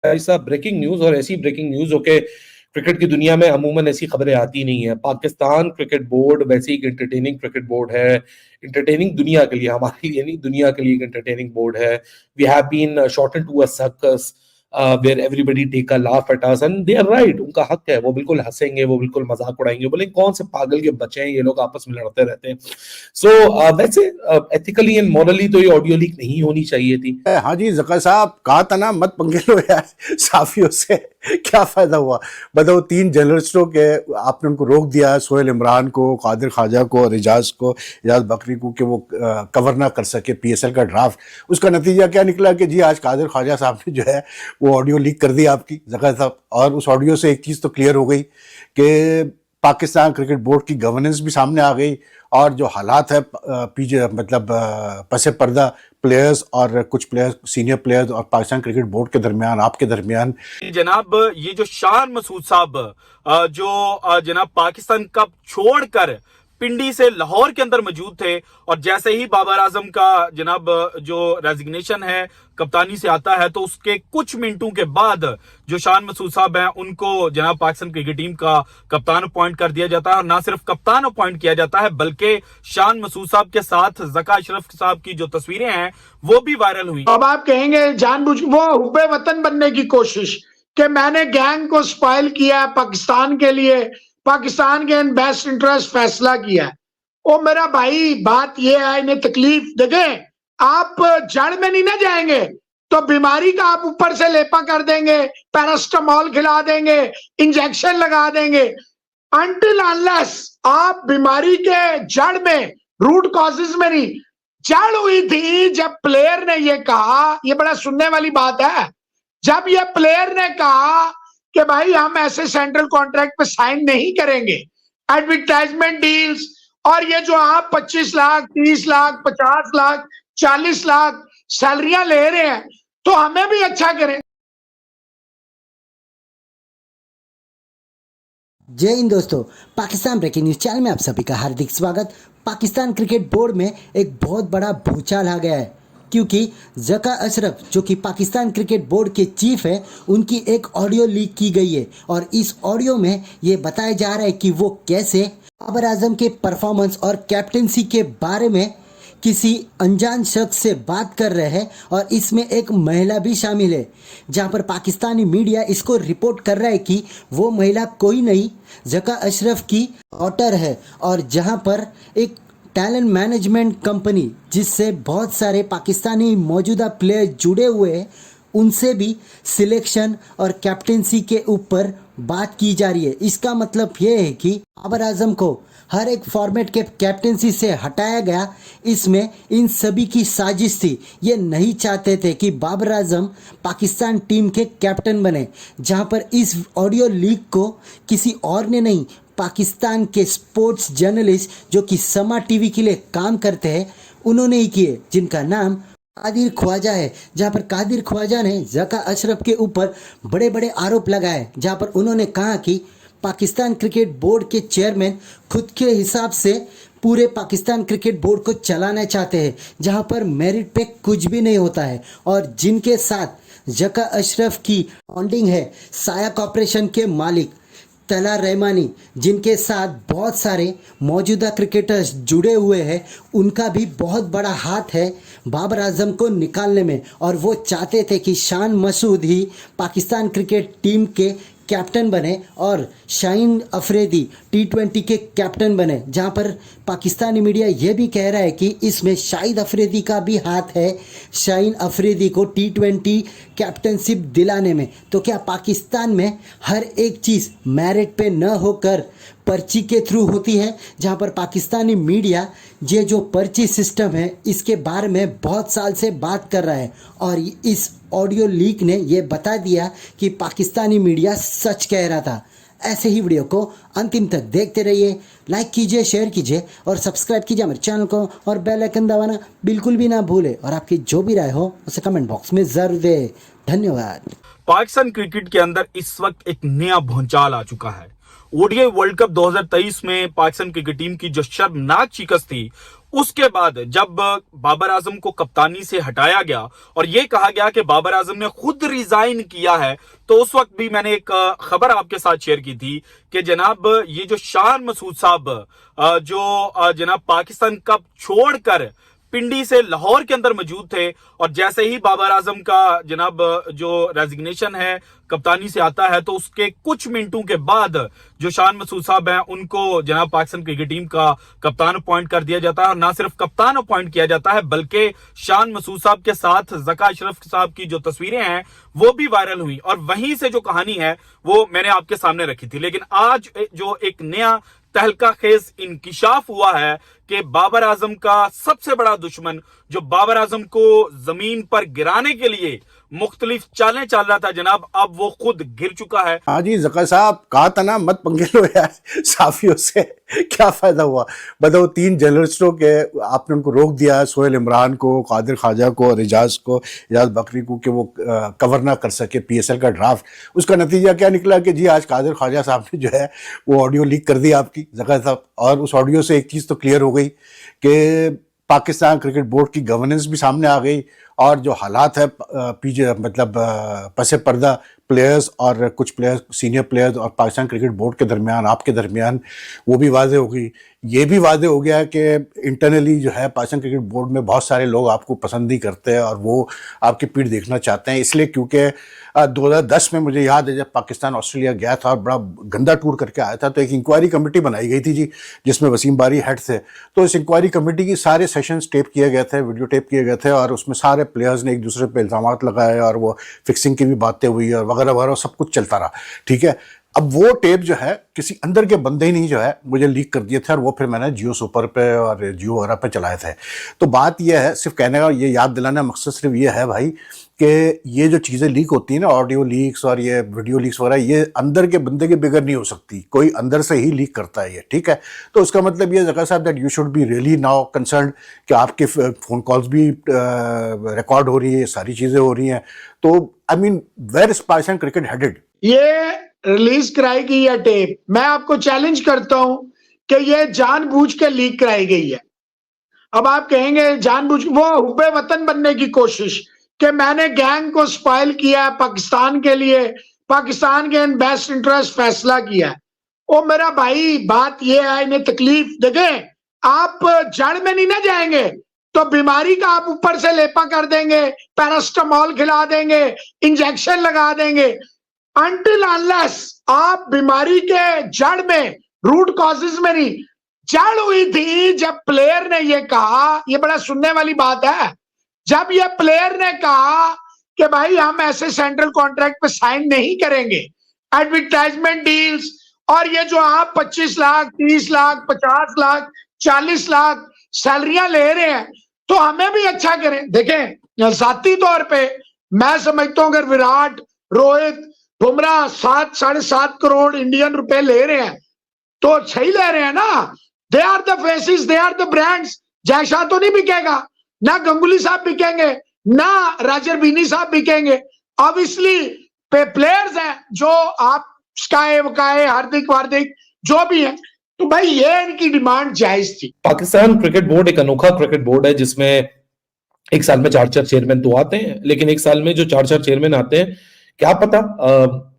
ऐसा breaking news, और ऐसी ब्रेकिंग न्यूज हो के क्रिकेट की दुनिया में अमूमन ऐसी खबरें आती नहीं है। पाकिस्तान क्रिकेट बोर्ड वैसे एक एंटरटेनिंग क्रिकेट बोर्ड है, एंटरटेनिंग दुनिया के लिए, हमारे लिए नहीं, दुनिया के लिए एक एंटरटेनिंग बोर्ड है। We have been shorten to a circus where everybody take a laugh at us, and they are right, उनका हक है, वो बिल्कुल हंसेंगे, वो बिल्कुल मजाक उड़ाएंगे, बोले कौन से पागल के बच्चे हैं ये लोग, आपस में लड़ते रहते हैं। सो वैसे एथिकली एंड मॉरली तो ये ऑडियो लीक नहीं होनी चाहिए थी। हाँ जी, ज़क़ा साहब, कहा था ना मत पंगे लो यार साफियों से। क्या फायदा हुआ? बताओ, 3 जर्नलिस्टों के आपने उनको रोक दिया, सोहेल इमरान को, कादिर ख्वाजा को और एजाज बकरी को, कि वो कवर ना कर सके पीएसएल का ड्राफ्ट। उसका नतीजा क्या निकला कि जी आज कादिर ख्वाजा साहब ने जो है वो ऑडियो लीक कर दी आपकी, ज़क़ा साहब। और उस ऑडियो से एक चीज़ तो क्लियर हो गई कि पाकिस्तान क्रिकेट बोर्ड की गवर्नेंस भी सामने आ गई, और जो हालात है पीछे मतलब पसे पर्दा प्लेयर्स और कुछ प्लेयर्स, सीनियर प्लेयर्स और पाकिस्तान क्रिकेट बोर्ड के दरमियान, आपके दरमियान। जनाब ये जो शान मसूद साहब जो जनाब पाकिस्तान कप छोड़कर पिंडी से लाहौर के अंदर मौजूद थे, और जैसे ही बाबर आजम का जनाब जो रेजिग्नेशन है कप्तानी से आता है, तो उसके कुछ मिनटों के बाद जो शान मसूद साहब हैं उनको जनाब पाकिस्तान क्रिकेट टीम का कप्तान अपॉइंट कर दिया जाता है। और ना सिर्फ कप्तान अपॉइंट किया जाता है, बल्कि शान मसूद साहब के साथ ज़का अशरफ साहब की जो तस्वीरें हैं वो भी वायरल हुई। अब आप कहेंगे जानबूझ वो हुब्बे वतन बनने की कोशिश कि मैंने गैंग को स्पॉइल किया, पाकिस्तान के लिए, पाकिस्तान के बेस्ट इंटरेस्ट फैसला किया। ओ मेरा भाई, बात ये है, इन्हें तकलीफ देखें, आप जड़ में नहीं ना जाएंगे तो बीमारी का आप ऊपर से लेपा कर देंगे, पैरास्टामोल खिला देंगे, इंजेक्शन लगा देंगे। अनटिल अनलेस आप बीमारी के जड़ में, रूट कॉजेज में नहीं, जड़ हुई थी जब प्लेयर ने ये कहा, ये बड़ा सुनने वाली बात है, जब ये प्लेयर ने कहा कि भाई हम ऐसे सेंट्रल कॉन्ट्रैक्ट पे साइन नहीं करेंगे, एडवर्टाइजमेंट डील्स, और ये जो आप 25 लाख 30 लाख 50 लाख 40 लाख सैलरियां ले रहे हैं, तो हमें भी अच्छा करें। जय हिंद दोस्तों, पाकिस्तान ब्रेकिंग न्यूज चैनल में आप सभी का हार्दिक स्वागत। पाकिस्तान क्रिकेट बोर्ड में एक बहुत बड़ा भूचाल आ गया है, क्योंकि ज़का अशरफ जो कि पाकिस्तान क्रिकेट बोर्ड के चीफ है, उनकी एक ऑडियो लीक की गई है। और इस ऑडियो में ये बताया जा रहा है कि वो कैसे बाबर आजम के परफॉर्मेंस और कैप्टनसी के बारे में किसी अनजान शख्स से बात कर रहे हैं, और इसमें एक महिला भी शामिल है, जहां पर पाकिस्तानी मीडिया इसको रिपोर्ट कर रहा है कि वो महिला कोई नहीं, ज़का अशरफ की डॉटर है। और जहां पर एक टैलेंट मैनेजमेंट कंपनी जिससे बहुत सारे पाकिस्तानी मौजूदा प्लेयर जुड़े हुए हैं, उनसे भी सिलेक्शन और कैप्टनसी के ऊपर बात की जा रही है। इसका मतलब ये है कि बाबर आजम को हर एक फॉर्मेट के कैप्टनसी से हटाया गया। इसमें इन सभी की साजिश थी, ये नहीं चाहते थे कि बाबर आजम पाकिस्तान टीम के कैप्टन बने। जहां पर इस ऑडियो लीक को किसी और ने नहीं, पाकिस्तान के स्पोर्ट्स जर्नलिस्ट जो कि समा टीवी के लिए काम करते हैं, उन्होंने ही किए, जिनका नाम कादिर ख्वाजा है। जहां पर कादिर ख्वाजा ने ज़का अशरफ के ऊपर बड़े बड़े आरोप लगाए, जहां पर उन्होंने कहा कि पाकिस्तान क्रिकेट बोर्ड के चेयरमैन खुद के हिसाब से पूरे पाकिस्तान क्रिकेट बोर्ड को चलाना चाहते हैं, जहां पर मेरिट पे कुछ भी नहीं होता है। और जिनके साथ ज़का अशरफ की बॉन्डिंग है, साया कॉर्पोरेशन के मालिक तला रहमानी, जिनके साथ बहुत सारे मौजूदा क्रिकेटर्स जुड़े हुए हैं, उनका भी बहुत बड़ा हाथ है बाबर आजम को निकालने में। और वो चाहते थे कि शान मसूद ही पाकिस्तान क्रिकेट टीम के कैप्टन बने और शाहीन अफरीदी T20 के कैप्टन बने। जहां पर पाकिस्तानी मीडिया ये भी कह रहा है कि इसमें शाहिद अफरीदी का भी हाथ है, शाहीन अफरीदी को T20 कैप्टनशिप दिलाने में। तो क्या पाकिस्तान में हर एक चीज़ मेरिट पे न होकर पर्ची के थ्रू होती है? जहां पर पाकिस्तानी मीडिया ये जो पर्ची सिस्टम है, इसके बारे में बहुत साल से बात कर रहा है, और इस ऑडियो लीक ने ये बता दिया कि पाकिस्तानी मीडिया सच कह रहा था। ऐसे ही वीडियो को अंतिम तक देखते रहिए, लाइक कीजिए, शेयर कीजिए और सब्सक्राइब कीजिए हमारे चैनल को, और बेल आइकन दबाना बिल्कुल भी ना भूले। और आपकी जो भी राय हो उसे कमेंट बॉक्स में जरूर दें। धन्यवाद। पाकिस्तान क्रिकेट के अंदर इस वक्त एक नया भूचाल आ चुका है। ओडीआई वर्ल्ड कप 2023 में पाकिस्तान क्रिकेट टीम की जो शर्मनाक शिकस्त थी, उसके बाद जब बाबर आजम को कप्तानी से हटाया गया और यह कहा गया कि बाबर आजम ने खुद रिजाइन किया है, तो उस वक्त भी मैंने एक खबर आपके साथ शेयर की थी कि जनाब ये जो शान मसूद साहब जो जनाब पाकिस्तान कप छोड़कर पिंडी से लाहौर के अंदर मौजूद थे, और जैसे ही बाबर आजम का जनाब जो रेजिग्नेशन है कप्तानी से आता है, तो उसके कुछ मिनटों के बाद जो शान मसूद साहब हैं उनको जनाब पाकिस्तान क्रिकेट टीम का कप्तान अपॉइंट कर दिया जाता है। और ना सिर्फ कप्तान अपॉइंट किया जाता है, बल्कि शान मसूद साहब के साथ ज़का अशरफ साहब की जो तस्वीरें हैं वो भी वायरल हुई, और वहीं से जो कहानी है वो मैंने आपके सामने रखी थी। लेकिन आज जो एक नया तहलका खेज इंकिशाफ हुआ है कि बाबर आजम का सबसे बड़ा दुश्मन, जो बाबर आजम को जमीन पर गिराने के लिए मुख्तलिफ चालें चल रहा था जनाब, अब वो खुद गिर चुका है। हाँ जी, ज़का साहब, कहा था ना मत पंगे लो यार साफियों से, क्या फायदा हुआ? बताओ, 3 जर्नलिस्टों के आपने उनको रोक दिया, सोहेल इमरान को, कादिर ख्वाजा को और एजाज बकरी को, कि वो कवर ना कर सके PSL का ड्राफ्ट। उसका नतीजा क्या निकला कि जी आज कादिर ख्वाजा साहब ने जो है वो ऑडियो लीक कर दी आपकी, ज़का साहब। और उस ऑडियो से एक चीज़ तो क्लियर हो गई कि पाकिस्तान क्रिकेट बोर्ड की गवर्नेंस भी सामने आ गई, और जो हालात है पीछे मतलब पसे पर्दा प्लेयर्स और कुछ प्लेयर्स, सीनियर प्लेयर्स और पाकिस्तान क्रिकेट बोर्ड के दरमियान, आपके दरमियान, वो भी वाज़े हो गई। ये भी वाज़े हो गया कि इंटरनली जो है पाकिस्तान क्रिकेट बोर्ड में बहुत सारे लोग आपको पसंद ही करते हैं और वो आपकी पीठ देखना चाहते हैं। इसलिए क्योंकि 2010 में मुझे याद है जब पाकिस्तान ऑस्ट्रेलिया गया था और बड़ा गंदा टूर करके आया था, तो एक इंक्वायरी कमेटी बनाई गई थी जी, जिसमें वसीम बारी हेड थे। तो इस इंक्वायरी कमेटी की सारे सेशंस टेप किए गए थे, वीडियो टेप किए गए थे, और उसमें सारे प्लेयर्स ने एक दूसरे पे इल्ज़ाम लगाए और वो फिक्सिंग की भी बातें हुई और वगैरह वगैरह, सब कुछ चलता रहा। ठीक है, अब वो टेप जो है किसी अंदर के बंदे ही नहीं जो है मुझे लीक कर दिए थे, और वो फिर मैंने जियो सुपर पे और जियो वगैरह पे चलाए थे। तो बात ये है, सिर्फ कहने का ये याद दिलाना मकसद सिर्फ ये है भाई कि ये जो चीज़ें लीक होती हैं ना, ऑडियो लीक्स और ये वीडियो लीक्स वगैरह, ये अंदर के बंदे के बगैर नहीं हो सकती, कोई अंदर से ही लीक करता है ये। ठीक है, तो उसका मतलब ये ज़का साहब that you should be really now concerned कि आपके फ़ोन कॉल्स भी रिकॉर्ड हो रही है, सारी चीज़ें हो रही हैं। तो I mean where is Pakistan cricket headed? ये रिलीज कराई गई है टेप, मैं आपको चैलेंज करता हूं कि ये जानबूझ के लीक कराई गई है। अब आप कहेंगे जानबूझ, वो हुब्बे वतन बनने की कोशिश कि मैंने गैंग को स्पॉइल किया है, पाकिस्तान के लिए, पाकिस्तान के बेस्ट इंटरेस्ट फैसला किया है। ओ मेरा भाई, बात ये है, इन्हें तकलीफ देखें, आप जड़ में नहीं ना जाएंगे तो बीमारी का आप ऊपर से लेपा कर देंगे, पैरास्टामोल खिला देंगे, इंजेक्शन लगा देंगे। Until unless आप बीमारी के जड़ में, रूट कॉजेज में नहीं, जड़ हुई थी जब प्लेयर ने ये कहा, ये बड़ा सुनने वाली बात है, जब ये प्लेयर ने कहा कि भाई हम ऐसे सेंट्रल कॉन्ट्रैक्ट पे साइन नहीं करेंगे, एडवर्टाइजमेंट डील्स, और ये जो आप 25 लाख 30 लाख 50 लाख 40 लाख सैलरियां ले रहे हैं, तो हमें भी अच्छा करें। देखें, जाती तौर पे मैं समझता हूं अगर विराट, रोहित, बुमराह 7 साढ़े 7 करोड़ इंडियन रुपए ले रहे हैं तो सही ले रहे हैं ना। They are the faces, they are the brands. Jay Shah तो नहीं बिकेगा, ना गंगुली साहब बिकेंगे, ना राजरबीनी साहब बिकेंगे। ऑब्वियसली प्लेयर्स हैं जो आप स्काई वकाए, हार्दिक वार्दिक जो भी है, तो भाई ये इनकी डिमांड जायज थी। पाकिस्तान क्रिकेट बोर्ड एक अनोखा क्रिकेट बोर्ड है जिसमें एक साल में 4-4 चेयरमैन तो आते हैं, लेकिन एक साल में जो 4-4 चेयरमैन आते हैं, क्या पता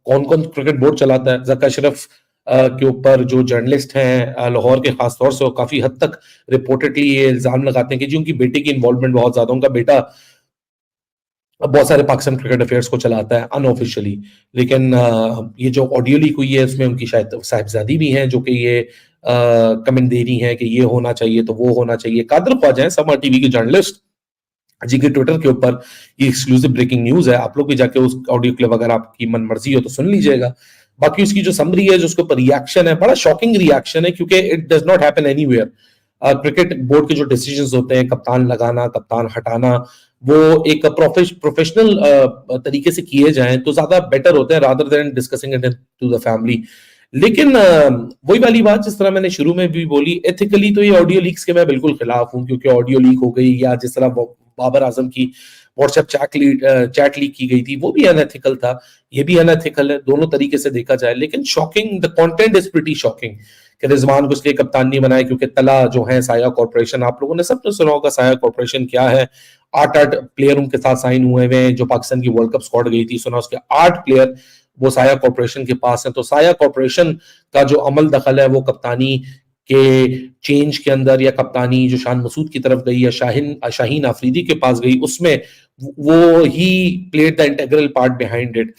कौन कौन क्रिकेट बोर्ड चलाता है। ज़का अशरफ के ऊपर जो जर्नलिस्ट हैं लाहौर के, खासतौर से काफी हद तक रिपोर्टेडली ये इल्जाम लगाते हैं कि जी उनकी बेटी की इन्वॉल्वमेंट बहुत ज्यादा, उनका बेटा बहुत सारे पाकिस्तान क्रिकेट अफेयर्स को चलाता है अनऑफिशियली। लेकिन ये जो ऑडियो लीक हुई है उसमें उनकी शायद साहिबजादी भी हैं जो कि ये कमेंट दे रही हैं कि ये होना चाहिए तो वो होना चाहिए। कादिर ख्वाजा है, समा टीवी के जर्नलिस्ट, जी के ट्विटर के ऊपर ये एक्सक्लूसिव ब्रेकिंग न्यूज है। आप लोग भी जाके उस ऑडियो क्लिप अगर आपकी मन मर्जी हो तो सुन लीजिएगा। बाकी उसकी जो समरी है, जो उसके ऊपर रिएक्शन है, बड़ा शॉकिंग रिएक्शन है क्योंकि it does not happen anywhere. Cricket board के जो डिसीजंस होते हैं, कप्तान लगाना, कप्तान हटाना, वो एक प्रोफेशनल तरीके से किए जाएं तो ज्यादा बेटर होते हैं rather than discussing it to the family. लेकिन वही वाली बात जिस तरह मैंने शुरू में भी बोली, एथिकली तो ये ऑडियो लीक्स के मैं बिल्कुल खिलाफ हूं, क्योंकि ऑडियो लीक हो गई या जिस तरह बाबर आजम की व्हाट्सएप चैट लीक की गई थी, वो भी अनएथिकल था, ये भी अनएथिकल है, दोनों तरीके से देखा जाए। लेकिन shocking, the content is pretty shocking कि रिजवान को इसलिए कप्तान नहीं बनाया क्योंकि तला जो है साया कॉर्पोरेशन, आप लोगों ने सबने सुना होगा साया कॉर्पोरेशन क्या है। 8 प्लेयर उनके साथ साइन हुए हैं, जो पाकिस्तान की वर्ल्ड कप स्क्वाड गई थी, सुना उसके 8 प्लेयर वो साया कॉर्पोरेशन के पास हैं। तो साया कॉर्पोरेशन का जो अमल दखल है वो कप्तानी के चेंज के अंदर, या कप्तानी जो शान मसूद की तरफ गई या शाहीन आफरीदी के पास गई, उसमें वो he played the integral part behind it.